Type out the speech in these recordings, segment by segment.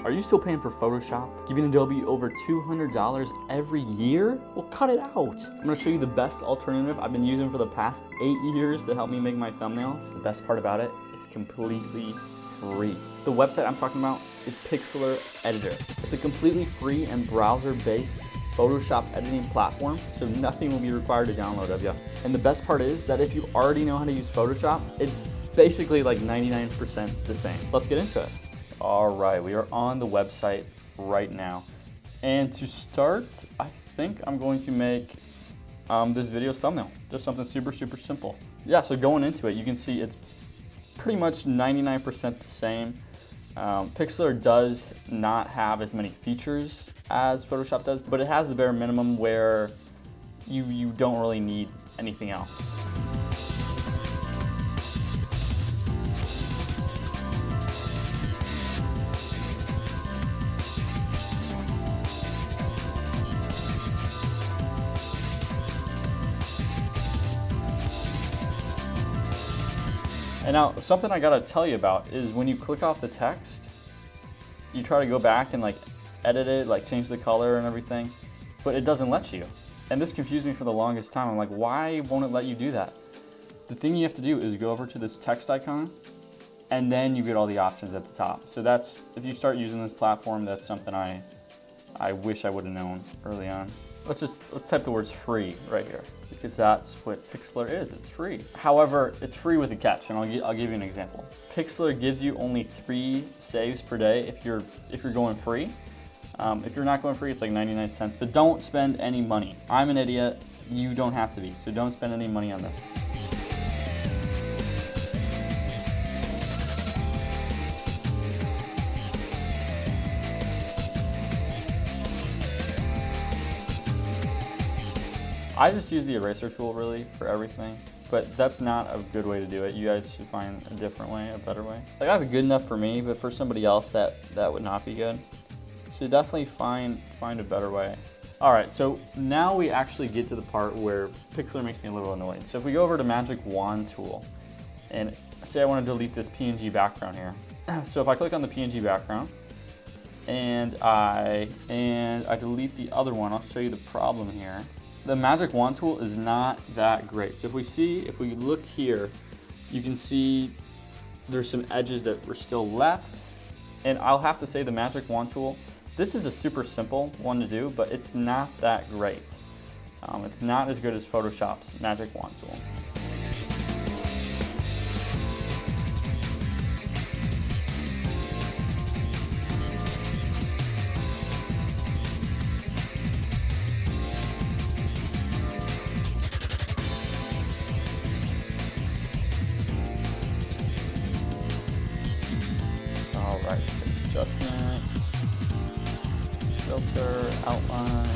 Are you still paying for Photoshop? Giving Adobe over $200 every year? Well, cut it out. I'm gonna show you the best alternative I've been using for the past 8 years to help me make my thumbnails. The best part about it, it's completely free. The website I'm talking about is Pixlr Editor. It's a completely free and browser-based Photoshop editing platform, so nothing will be required to download of you. And the best part is that if you already know how to use Photoshop, it's basically like 99% the same. Let's get into it. All right, we are on the website right now. And to start, I think I'm going to make this video's thumbnail. Just something super, super simple. Yeah, so going into it, you can see it's pretty much 99% the same. Pixlr does not have as many features as Photoshop does, but it has the bare minimum where you don't really need anything else. And now, something I gotta tell you about is when you click off the text, you try to go back and like edit it, like change the color and everything, but it doesn't let you. And this confused me for the longest time. I'm like, why won't it let you do that? The thing you have to do is go over to this text icon, and then you get all the options at the top. So that's, if you start using this platform, that's something I wish I would have known early on. Let's type the words free right here, because that's what Pixlr is, it's free. However, it's free with a catch, and I'll give you an example. Pixlr gives you only 3 saves per day if you're going free. If you're not going free, it's like 99 cents, but don't spend any money. I'm an idiot, you don't have to be, so don't spend any money on this. I just use the eraser tool really for everything, but that's not a good way to do it. You guys should find a different way, a better way. Like, that's good enough for me, but for somebody else that would not be good. So definitely find a better way. All right, so now we actually get to the part where Pixlr makes me a little annoyed. So if we go over to Magic Wand tool, and say I want to delete this PNG background here. So if I click on the PNG background, and I delete the other one, I'll show you the problem here. The Magic Wand tool is not that great. So if we look here, you can see there's some edges that were still left. And I'll have to say the Magic Wand tool, this is a super simple one to do, but it's not that great. It's not as good as Photoshop's Magic Wand tool. All right, adjustment, filter, outline.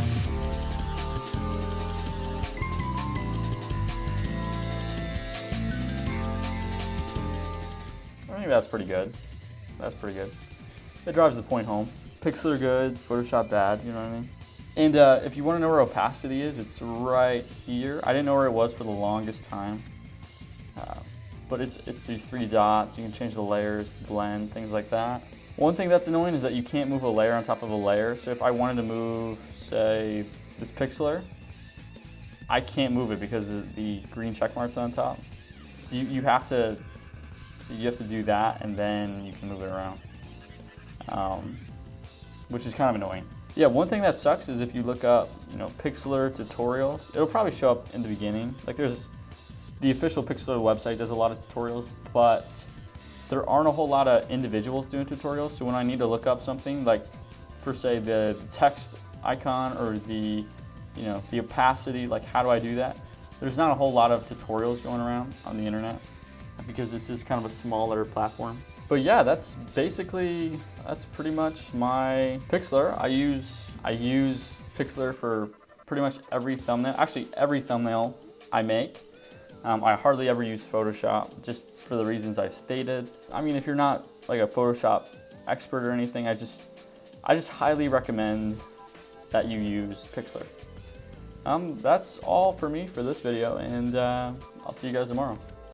I think that's pretty good. That's pretty good. It drives the point home. Pixlr good, Photoshop bad, you know what I mean? And if you want to know where opacity is, it's right here. I didn't know where it was for the longest time. But it's these 3 dots. You can change the layers, blend, things like that. One thing that's annoying is that you can't move a layer on top of a layer. So if I wanted to move, say, this Pixlr, I can't move it because of the green check marks on top. So you have to do that, and then you can move it around, which is kind of annoying. Yeah, one thing that sucks is if you look up, Pixlr tutorials, it'll probably show up in the beginning. Like the official Pixlr website does a lot of tutorials, but there aren't a whole lot of individuals doing tutorials. So when I need to look up something, like for say the text icon or the opacity, like how do I do that? There's not a whole lot of tutorials going around on the internet because this is kind of a smaller platform. But yeah, that's pretty much my Pixlr. I use Pixlr for pretty much every thumbnail. Actually, every thumbnail I make. I hardly ever use Photoshop, just for the reasons I stated. I mean, if you're not like a Photoshop expert or anything, I just highly recommend that you use Pixlr. That's all for me for this video, and I'll see you guys tomorrow.